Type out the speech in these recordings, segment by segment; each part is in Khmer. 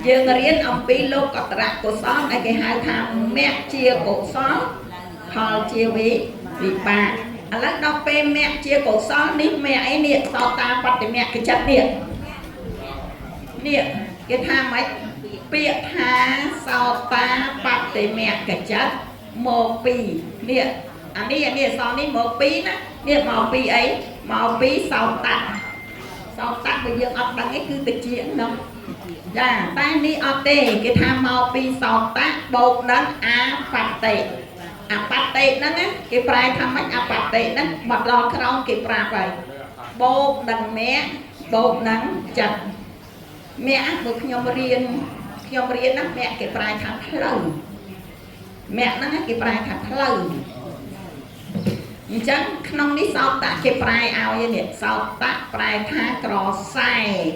dương riêng ông pi lô có tạc cổ xó này cái hai tham mẹ chia cổ xó họ chia với bà lát đọc bê mẹ chia cổ xó ní mẹ ấy nè sao ta bắt để mẹ cái chất nè cái tham ấy bịa tha sao ta bắt để mẹ cái chất một pi nè anh đi sao ní một pi nè nè màu pi ấy màu pi sao ta bây giờ ông đăng ấy cứ tự chuyện đâu dạ ta ní ở đây cái tham màu pi sao ta bột nắng phát tệ nắng á cái prai tham mấy phát tệ nắng mặt lò không cái prai vậy bột đằng mẹ bột nắng chặt mẹ một nhom riêng nó mẹ cái prai tham lâu mẹ nó cái prai tham lâu chẳng không ní sao ta cái prai ao vậy nè sao ta prai tha cò sai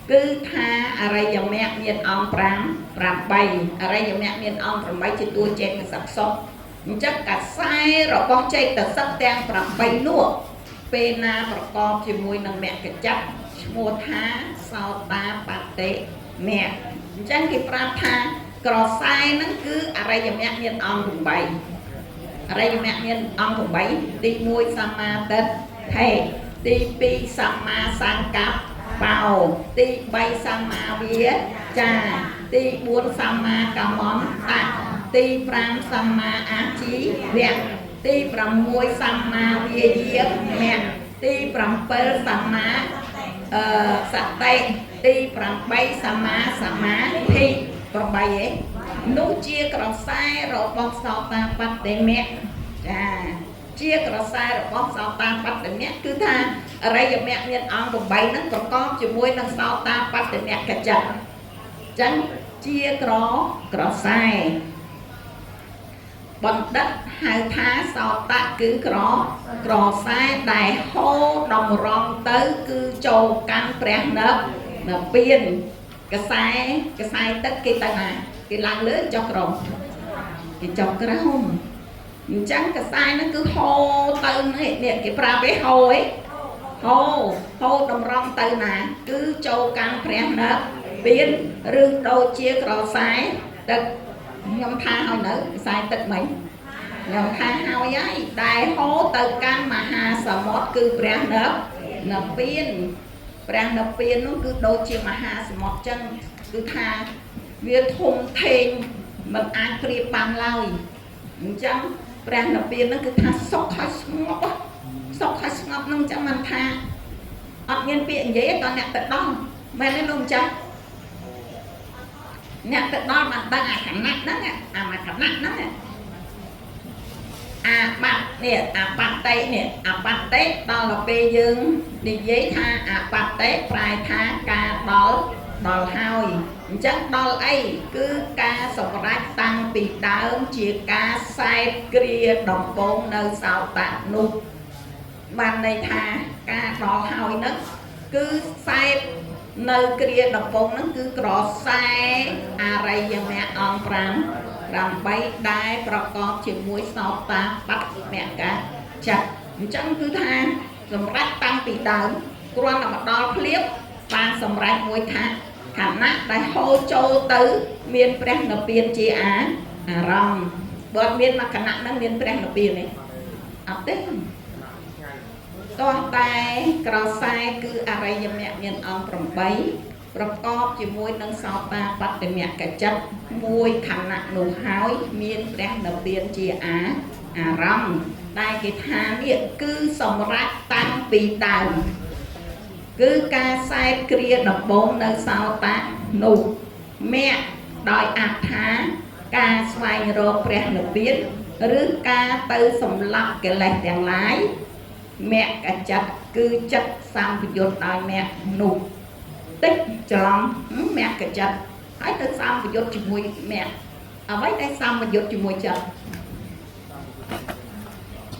cứ thaอะไรอย่างแม่មានអង្គ5 8อะไรយ៉ាងแม่មានអង្គ8ជាតួចេតសិកសុខអញ្ចឹងកាសែរបស់ចេតសិកទាំង8នោះពេលណាប្រកបជាមួយនឹងមគ្គចក្រឈ្មោះថាសោតាបតិមគ្គអញ្ចឹងគេប្រាប់ថាក្រសែហ្នឹងគឺអរិយមគ្គមានអង្គ8អរិយមគ្គមានអង្គ8ទី1សម្មាទិដ្ឋិទី2សម្មាសង្កប្បបោទី3សម្មាវាចាទី4សម្មាកម្មន្តៈទី5សម្មាអាជីវៈទី6សម្មាវាយាមៈទី7សម្មាសតិទី8សម្មាសមាធិ8ឯងនោះជាក្រសែរបស់សោតាបត្តមគ្គចាជាក្រសែរបស់សោតាបត្តមគ្គគឺថាអរិយមគ្គមានអង្គ8ហ្នឹងប្រកបជាមួយនឹងសោតាបត្តមគ្គចិត្តអញ្ចឹងជាក្រសែបណ្ឌិតហៅថាសោតៈគឺក្រសែដែលហូរតម្រង់ទៅគឺចូលកាន់ព្រះនិព្វានកសែទឹកគេទៅណាគេឡើងលើចុះក្រោមគេចុះក្រោមអញ្ចឹងកសែហ្នឹងគឺហូរទៅនេះគេប្រាប់ឯហូរឯហូរតម្រង់ទៅណាគឺចូលកាន់ព្រះនិព្វានឬដូចជាក្រសែទឹកខ្ញុំថាឲ្យនៅខ្សែទឹកមិញខ្ញុំថាឲ្យហើយដែលហូរទៅកាន់មហាសមុទ្រគឺព្រះនិព្វាននោះគឺដូចជាមហាសមុទ្រចឹងគឺថាវាធំធេងមិនអាចប្រៀបបានឡើយអញ្ចឹងព្រះនិព្វាននោះគឺថាសុខហើយស្ងប់ហ្នឹងចឹងមិនថាអត់មានពាក្យនិយាយតអ្នកទៅដល់មែនទេលោកម្ចាស់អ្នកទៅដល់បានដឹងអាខណៈហ្នឹងអាមួយខណៈហ្នឹងអាបាត់នេះអាបត្តិនេះអាបត្តិដល់ទៅពេលយើងនិយាយថាអាបត្តិប្រែថាការដល់ហើយអញ្ចឹងដល់អីគឺការសម្រេចតាំងពីដើមជាការសែបគ្រាដំបូងនៅសោតៈនោះបានន័យថាការដល់ហើយហ្នឹងគឺសែបនៅគ្រាដំបូងហ្នឹងគឺក្រសែអរិយមគ្គអង្គ8ដែលប្រកបជាមួយសោតាបត្តមគ្គចិត្តអញ្ចឹងគឺថាសម្រាប់តាំងពីដើមគ្រាន់តែមកដល់ភ្លាមបានសម្រេចមួយថាខណៈដែលហូរចូលទៅមានព្រះនិព្វានជាអារម្មណ៍បើអត់មានមកខណៈហ្នឹងមានព្រះនិព្វានទេអត់ទេតោះតែក្រសែគឺអរិយមគ្គមានអង្គ8ប្រកបជាមួយនឹងសោតាបត្តមគ្គចិត្តមួយខណៈនោះហើយមានព្រះនិព្វានជាអារម្មណ៍ដែលគេថានេះគឺសម្រាប់តាំងពីដើមគឺការសែបគ្រាដំបូងនៅសោតៈនោះមគ្គដោយអត្ថាការស្វែងរកព្រះនិព្វានឬការទៅសម្លាប់កិលេសទាំងឡាយមគ្គចិត្តគឺចិត្តសម្ពយុទ្ធដោយមគ្គនោះតិចច្រឡំមគ្គចិត្តហើយទៅសម្ពយុទ្ធជាមួយមគ្គអ្វីដែលសម្ពយុទ្ធជាមួយចិត្ត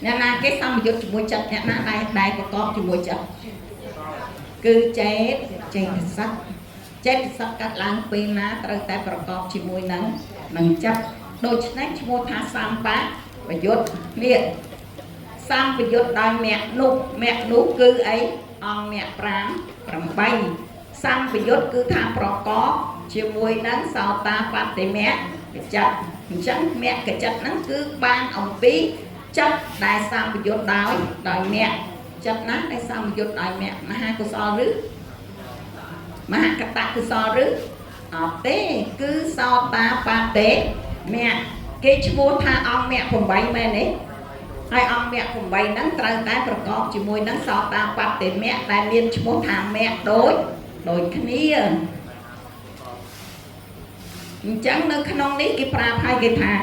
អ្នកណាគេសម្ពយុទ្ធជាមួយចិត្តអ្នកណាដែលប្រកបជាមួយចិត្តគឺចេតសិកកាត់ឡើងពេលណាត្រូវតែប្រកបជាមួយនឹងចិត្តដូច្នេះឈ្មោះថាសម្បយុទ្ធនេះសម្ពយុទ្ធដោយមគ្គនោះគឺអីអង្គមគ្គ5 8 សំប្រយុទ្ធគឺថាប្រកបជាមួយនឹងសោតាបត្តិមគ្គចិត្តអញ្ចឹងមគ្គចិត្តហ្នឹងគឺបានអំពីចិត្តដែលសំប្រយុទ្ធដោយមគ្គចិត្តណាដែលសំប្រយុទ្ធដោយមគ្គមហាកុសលឬមហកតកុសលឬអត់ទេគឺសោតាបត្តិមគ្គគេឈ្មោះថាអង្គមគ្គ8មែនទេហើយអង្គមគ្គ8ហ្នឹងត្រូវតែប្រកបជាមួយនឹងសោតាបត្តិមគ្គដែលមានឈ្មោះថាមគ្គដូចគ្នាអញ្ចឹងនៅក្នុងនេះគេប្រាប់ឲ្យគេថា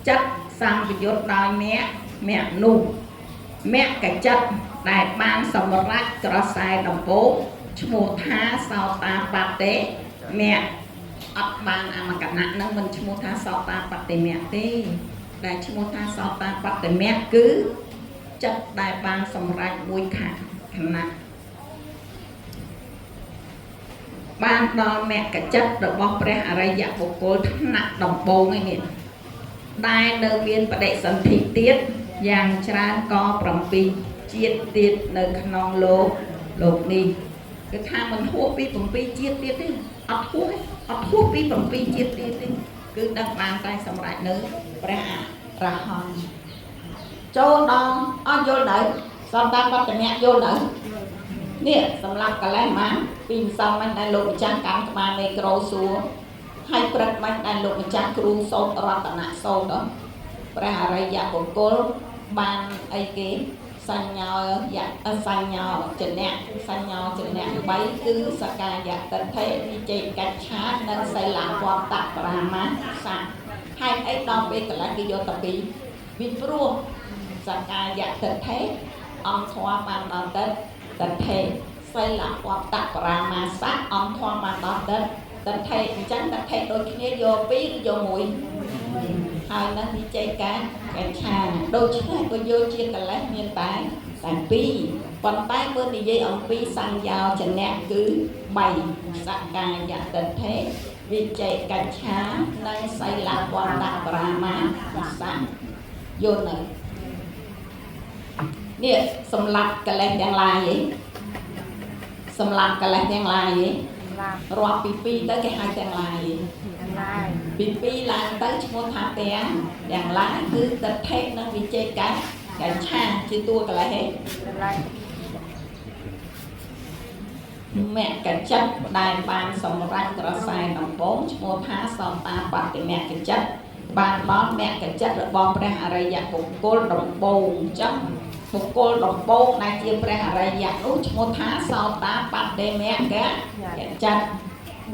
ចិត្តសំប្រយុទ្ធដោយមគ្គនោះមគ្គចិត្តដែលបានសម្រេចក្រសែដំបូងឈ្មោះថាសោតាបត្តិមគ្គអត់បានអមកណៈនឹងមិនឈ្មោះថាសោតាបត្តិមគ្គទេដែលឈ្មោះថាសោតាបត្តិមគ្គគឺចិត្តដែលបានសម្រេចមួយខណៈបានដល់មគ្គចិត្តរបស់ព្រះអរិយបុគ្គលថ្នាក់ដំបូងឯនេះដែលនៅមានបដិសន្ធិទៀតយ៉ាងច្រើនក៏7ជាតិទៀតនៅក្នុងលោកនេះគឺថាមិនហួសពី7ជាតិទៀតទេអត់ហួសពី7ជាតិទៀតទេគឺដឹងបានតែសម្រាប់នៅព្រះអរហន្តចូលដល់អត់យល់ទៅសន្តានបត្តមគ្គយល់ទៅនេះសម្រាប់កលែងមកពីម្សិលមិញដែលលោកម្ចាស់កម្មក្បាលមេក្រូសួរហើយព្រឹកមិញដែលលោកម្ចាស់គ្រូសោតរតនៈសោតព្រះអរិយបុគ្គលបានអីគេសញ្ញោសញ្ញោចនៈ3គឺសកាយតិដ្ឋិវិជ័យកច្ឆានិងសីលវត្តបរាមាសៈហើយអីដល់ពេលកន្លះគេយកទៅពីពីព្រោះសកាយតិដ្ឋិអង្គធម៌បានដល់ទៅតិដ្ឋិសីលវត្តបរាមាសៈអង្គធម៌បានដល់ទៅតិដ្ឋិអញ្ចឹងតិដ្ឋិដូចគ្នាយក2ឬយក1ហើយនឹងវិជ័យកច្ឆាដូច្នេះក៏យកជាកលេសមានតែ2ប៉ុន្តែបើនិយាយអំពីសញ្ញោចនៈគឺ3សកាយតិដ្ឋិវិជ័យកច្ឆានិងសីលវត្តបរាមាសៈយល់នៅនេះសម្រាប់កលេសទាំងឡាយសម្រាប់កលេសទាំងឡាយរាប់ពី2ទៅគេហៅទាំងឡាយពី2ឡើងទៅឈ្មោះថាទាំងឡាយគឺតិដ្ឋិនិងវិជ័យកច្ឆាជាតួកលេសមគ្គចិត្តដែលបានសម្រេចក្រសែដំបូងឈ្មោះថាសោតាបត្តិមគ្គចិត្តបានដល់មគ្គចិត្តរបស់ព្រះអរិយបុគ្គលដំបូងអញ្ចឹងបុគ្គលដំបូងដែលជាព្រះអរិយនោះឈ្មោះថាសោតាបត្តិមគ្គចិត្ត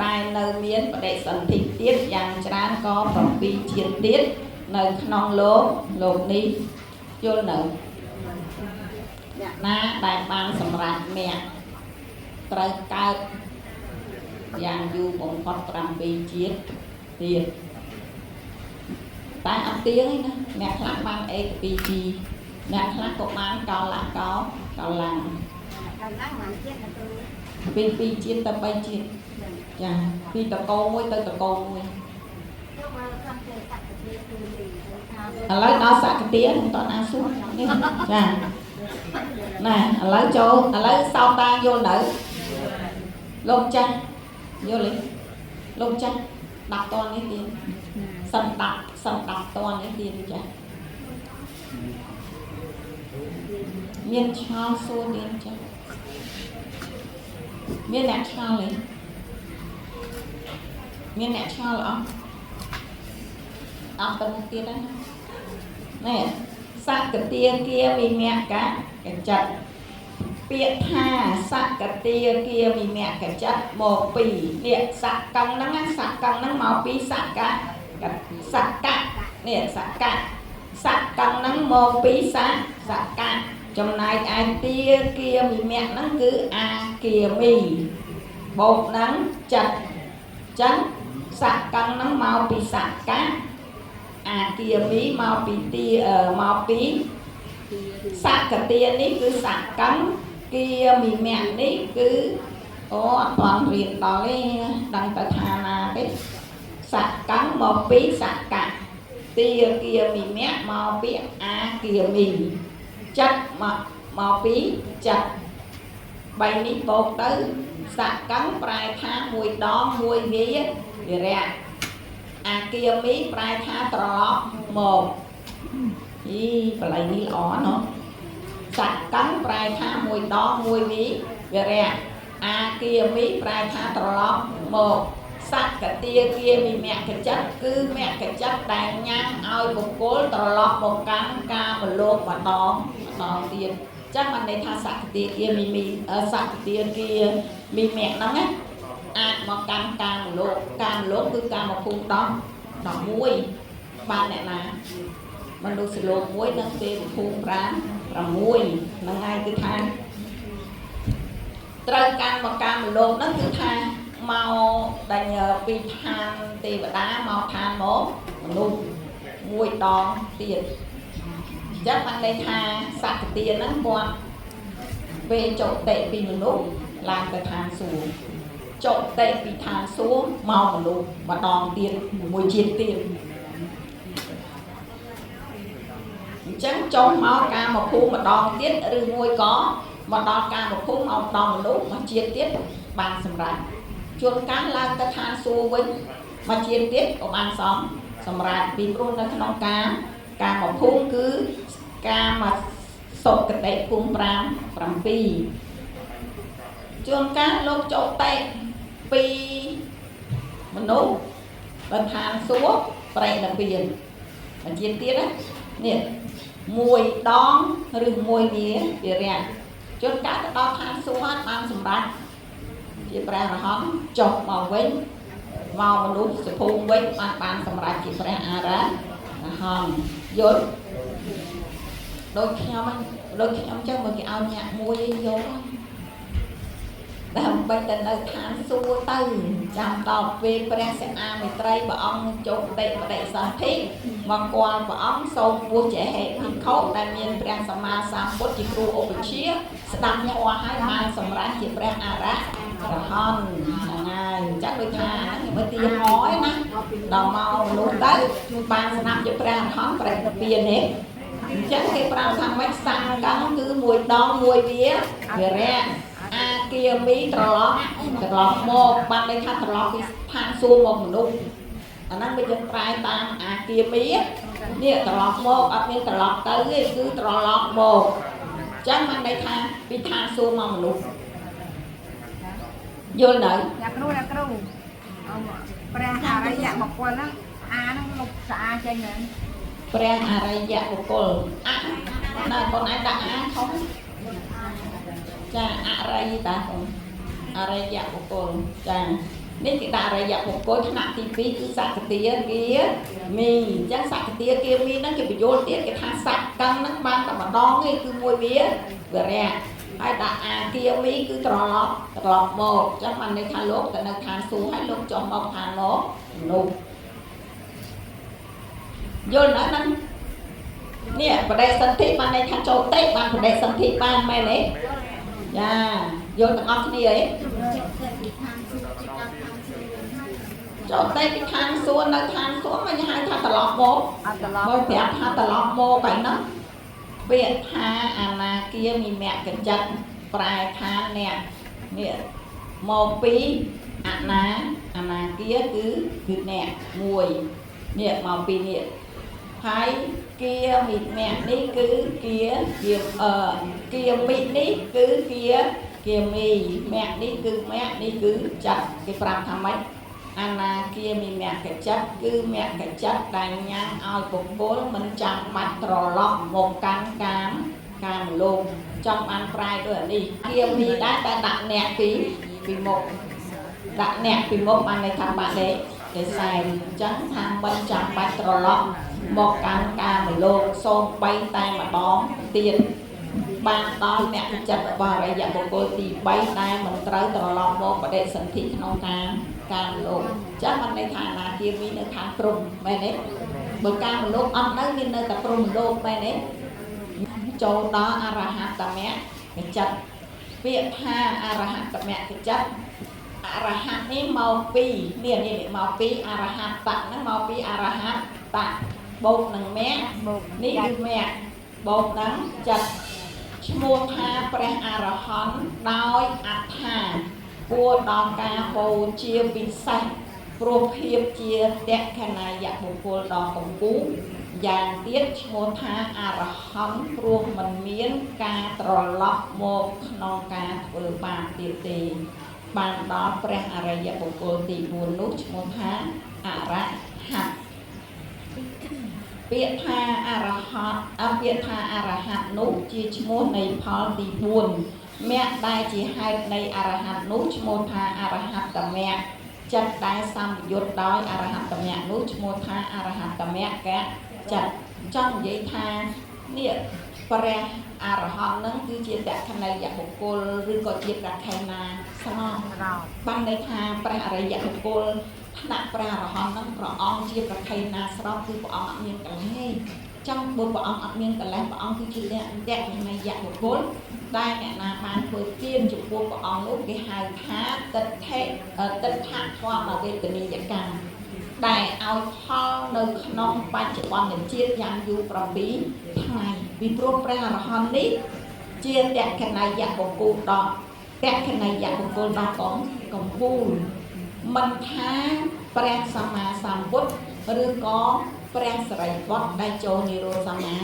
ដែលនៅមានបដិសន្ធិទៀតយ៉ាងច្រើនក៏7ជាតិទៀតនៅក្នុងលោកនេះយល់នៅអ្នកណាដែលបានសម្រេចមគ្គត្រូវកើតយ៉ាងយូរបំផុត7ជាតិទៀតតែអត់ទៀងឯណាអ្នកខ្លះបានអេកពីទីអ្នកខ្លះក៏បានកលៈកលាំងពី2ជាតិទៅ3ជាតិចាពីតកោមួយទៅតកោមួយឥឡូវដល់សក្តិមិនតណាសួរនេះចាណែឥឡូវចូលឥឡូវសោតាយល់នៅលោកចាស់យល់ទេលោកចាស់ដាក់តនេះទៀតសំដាក់តនេះទៀតចាមានឆ្ងល់សួរទៀតចាមានអ្នកឆ្ងល់ទេមានអ្នកឆ្ងល់អត់ទៅមុខទៀតហ្នឹងនេះសក្តិគាវិមគ្គចិត្តពាក្យថាសក្តិគាវិមគ្គចិត្តមកពីនេះសក្កហ្នឹងមកពីសក្កនេះសក្កហ្នឹងមកពីសក្កចំណែកឯទាគាវិមគ្គហ្នឹងគឺអាគាមីបូកហ្នឹងចិត្តចឹងសក្កហ្នឹងមកពីសក្កអាគាមីមកពីទាមកពីសក្តិនេះគឺសក្កគាមីមគ្គនេះគឺអូអត់បានរៀនដល់ទេដឹងទៅថាណាទេសក្កមកពីសក្កទាគាមីមគ្គមកពីអាគាមីចិត្តមកពីចិត្ត bay ní bột tới sạc cắn prai tha mùi đón mùi vía rẹt à kia mí prai tha trọ một ý và lại ní lỏ nó sạc cắn prai tha mùi đón mùi vía rẹt à kia mí prai tha trọ một sạc cả tia kia vì mẹ cái chất cứ mẹ cái chất đánh nhang ao một cố trọ một cắn ca một lô mà đón tiền chắc bạn này tha sạc tia kia mi sạc tia kia mi mẹ nó á mà càng lỗ cứ càng một phun đó muối bạn này là mình được sự lỗ muối nó tiền phun ra là muối nó ngay cứ tha trời càng một lỗ nó cứ tha mau đành nhờ vì than thì và đá mau than mốt luôn muối đòn tiền chắc bạn đây tha sạc tiền nó quan về chỗ tệ vì mình lúc làm cái than xuống chỗ tệ vì than xuống mau mà lúc mà đòn tiền mùi chiến tiền chẳng trong máu ca một khu mà đòn tiết rư mùi có mà đòn ca một khu mà đòn lúc mà chiến tiết bàn sầm rạch chuông cá làm cái than xuống với mà chiến tiết của bàn xóm sầm rạch vì luôn nó không ca một khu cứ ca mà sột cái tệ phun pram pi chuông cá lốp chỗ tệ pi mình nấu bên than xuống vậy là biển mà chiến tiết á nè mùi đón rừng mùi mía để rèn chuông cá đó than xuống hết ăn sầm rạch chỉ ra là hón chọc màu vén màu mình nấu sẽ phun vén bàn sầm rạch chỉ ra ra hòn dốt đôi khi ông chắc một cái ao nhạc mua vô làm bây giờ nơi than xua tư chăm đọc về bè sẽ ăn mì tây và ông chụp đây và đây sản thị mà qua và ông sâu vua trẻ hệ thì khâu đại nhiên bè sa ma sam bút chỉ ru ô chia sẽ đâm nhau qua hai mai sầm rán chỉ bè ra hòn ngày chắc đôi thà mới tiêm hói nè đào màu luôn đấy ban năm chỉ bè hòn bè tiền hết chắc cái prang thằng mấy sang cắn cứ mùi đong mùi vía về rẻ a kia mí trọ một ban đây thắt trọ cái than xuông một lúc năng bây giờ prai tam a kia mí nè trọ một ở bên trọ tới cứ trọ một chắc ban đây than xuông một lúc vô đấy là kêu prang à đây dạng một con á a nó một xạ trên này prang à đây dạng một con là con ai đã không cha à đây ta à đây dạng một con cha nên cái đà đây dạng một con nặng thì phí cứ sạc cái tía kia mình chắc sạc cái tía kia mình nó cái bị vô tiết cái than sạc căng nó ban cả mà đo ngay cứ môi bía vừa ra hai đà à kia mỹ cứ trọ một chắc mình đây than lốp tại nó than xuống hay lốp cho một than lốp nụ vô nữa nó nè và đây sân thị ban đây than trâu tết ban và đây sân thị ban mày đấy dạ vô tận ốc đi ấy trâu tết cái than xuống nó than xuống mà hai than tờ lọt một bởi phép than tờ lọt một vậy nó biệt tha à kia mình mẹ cái chất prai than nè nè một pí à kia cứ nè mùi nè màu pí nè hai kia mẹ đi cứ kia kia mị đi cứ kia mì mẹ đi cứ chặt cái pram tham mấy anh kia mẹ cái chất đánh nhang ao cục bốn mình chạm mặt trò lọc một cam luôn trong ăn fry rồi đi kia mì đã đặt nẹt vì một ăn này thằng bạn đấy để xài trắng thang bên chạm mặt trò lọc một cam luôn xôn bay tay mà đón tiền ban đó mẹ chặt vào đây dạng một cô thì bay tay mình tới trò lọc một và để sân thị không cam luôn chắc mình đây thằng là kia mi nơi thằng prum mày đấy bữa cam luôn ông nói mi nơi tập prum luôn mày đấy chỗ đó arahat ta mẹ cái chặt việc ha arahat ta mẹ cái chặt arahat ní màu pi nè màu pi arahat ta nó màu pi arahat ta bột nằng mẹ ní mẹ bột nắng chặt ឈ្មោះថាព្រះអរហន្តដោយអត្ថាគួរដល់ការបូជាពិសេសព្រោះភាពជាតក្ខណយបុគ្គលដ៏កម្ពូលយ៉ាងទៀតឈ្មោះថាអរហន្តព្រោះមិនមានការត្រឡប់មកក្នុងការធ្វើបាបទៀតទេបានដល់ព្រះអរិយបុគ្គលទី4នោះឈ្មោះថាអរហន្តពាក្យថាអរហន្តពាក្យថាអរហន្តនោះជាឈ្មោះនៃផលទី4មគ្គដែលជាហេតុនៃអរហន្តនោះឈ្មោះថាអរហត្តមគ្គចិត្តដែលសម្បយុទ្ធដោយអរហត្តមគ្គនោះឈ្មោះថាអរហត្តមគ្គចិត្តចង់និយាយថានេះព្រះអរហន្តនឹងគឺជាតក្ខណយបុគ្គលឬក៏ជាប្រខេណាស្ងប់បានន័យថាព្រះអរិយបុគ្គលថ្នាក់ព្រះអរហន្តនឹងព្រះអង្គជាប្រខេណាស្របគឺព្រះអង្គអត់មានកលេសចង់បុព្រះអង្គអត់មានកលេសព្រះអង្គគឺជាតក្ខណយបុគ្គលដែលអ្នកណាបានធ្វើទានចំពោះព្រះអង្គនោះគេហៅថាទិដ្ឋិទិដ្ឋធម្មវេទនីយកម្មដែលឲ្យផលនៅក្នុងបច្ចុប្បន្នជាតិយ៉ាងយូរ7ថ្ងៃពីព្រោះព្រះអរហន្តនេះជាតក្ខណយបុគ្គលដល់តក្ខណយបុគ្គលដល់កម្ពូលមិនថាព្រះសម្មាសម្ពុទ្ធឬក៏ព្រះសរិបុត្រដែលចូលនិរោធសមា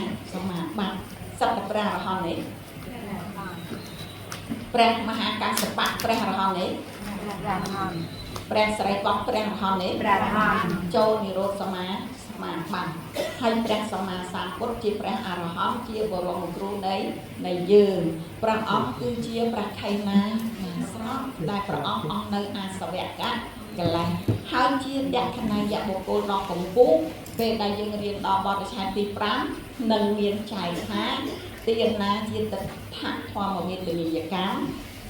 បត្តិសត្វព្រះអរហន្តនេះព្រះមហាកាសបៈព្រះអរហន្តនេះព្រះសរិបុត្រព្រះអរហន្តនេះចូលនិរោធសមាបត្តិហើយព្រះសម្មាសម្ពុទ្ធជាព្រះអរហន្តជាបរមគ្រូនៃយើងព្រះអង្គគឺជាព្រះខេណាស្របដែលព្រះអង្គអស់នៅអាសវៈកលេសហើយជាតក្ខណយបុគ្គលដ៏កម្ពូលពេលដែលយើងរៀនដល់បទឆានទី5នឹងមានចែកថាទានណាជាទិដ្ឋធម្មវេទនីយកម្ម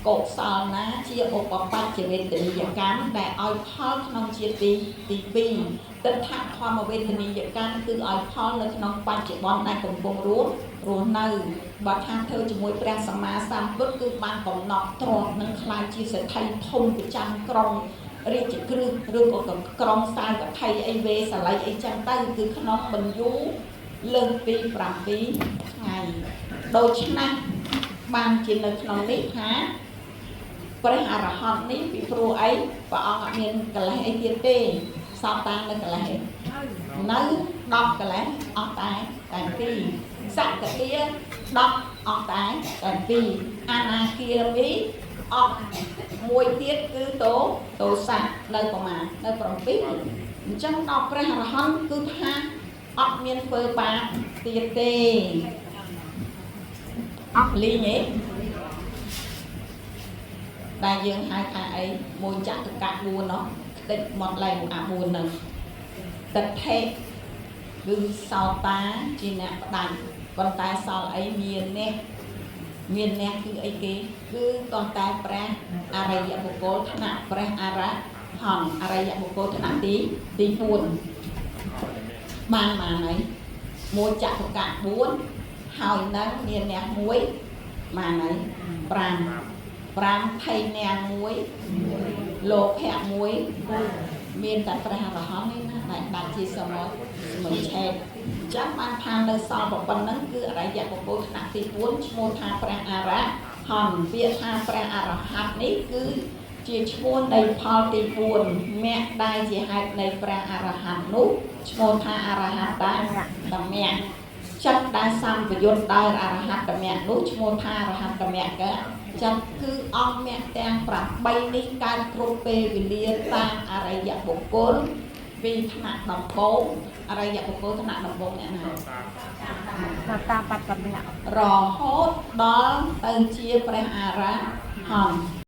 កុសលណាជាឧបបច្ចវេទនីយកម្មដែលឲ្យផលក្នុងជាតិទី2ទិដ្ឋធម្មវេទនីយកម្មគឺឲ្យផលនៅក្នុងបច្ចុប្បន្នដែលកំពុងរស់នៅបើថាធ្វើជាមួយព្រះសម្មាសម្ពុទ្ធគឺបានកំណត់ទ្រព្យនឹងខ្លាយជាសេដ្ឋីធំប្រចាំក្រុងរាជក្រឹសឬក៏ក្រុងសាយកថៃអីវេសាល័យអីចឹងទៅគឺក្នុងបញ្យូរលើសពី7ថ្ងៃដូច្នេះបានជានៅក្នុងនេះថាព្រះអរហន្តនេះពីព្រោះអីព្រះអង្គអត់មានកលេសអីទៀតទេសោតានៅកលេសនៅ10កលេសអស់តែ2សក្តិ10អស់តែ2អនាគាមីអស់មួយទៀតគឺតោសៈនៅប្រមាណនៅ7អញ្ចឹងដល់ព្រះអរហន្តគឺថាអត់មានធ្វើបាបទៀតទេអស់លីងទេដែលយើងហៅថាអីមួយចក្រកៈ4នោះតិចមកឡែងអា4ហ្នឹងទិដ្ឋិគឺសោតាជាអ្នកផ្ដាច់ប៉ុន្តែសល់អីមានអ្នកគឺអីគេគឺតន្តែព្រះអរិយបុគ្គលថ្នាក់ព្រះអរហន្តអរិយបុគ្គលថ្នាក់ទី4បានហើយមួយចក្រកៈ4ហើយនឹងមានអ្នកមួយបានហើយ5ថៃនាង1លោកភៈ1មានតែព្រះអរហន្តនេះណាដែលដាច់ជាសមមិនឆេតចាំបានថានៅសល់ប៉ុណ្ណឹងគឺអរិយបុគ្គលថ្នាក់ទី4ឈ្មោះថាព្រះអរហន្តពាក្យថាព្រះអរហន្តនេះគឺជាឈ្មោះនៃផលទី4មគ្គដែលជាហេតុនៃព្រះអរហន្តនោះឈ្មោះថាអរហត្តមគ្គចិត្តដែលសម្បយុទ្ធដោយអរហត្តមគ្គនោះឈ្មោះថាអរហត្តមគ្គចិត្តគឺអង្គមគ្គទាំង8នេះកើតគ្រប់ពេលវេលាតាមអរិយបុគ្គលពីថ្នាក់ដំបូងអរិយបុគ្គលថ្នាក់ដំបូងអ្នកណាតាមបត្តមគ្គរហូតដល់ទៅជាព្រះអរហន្ត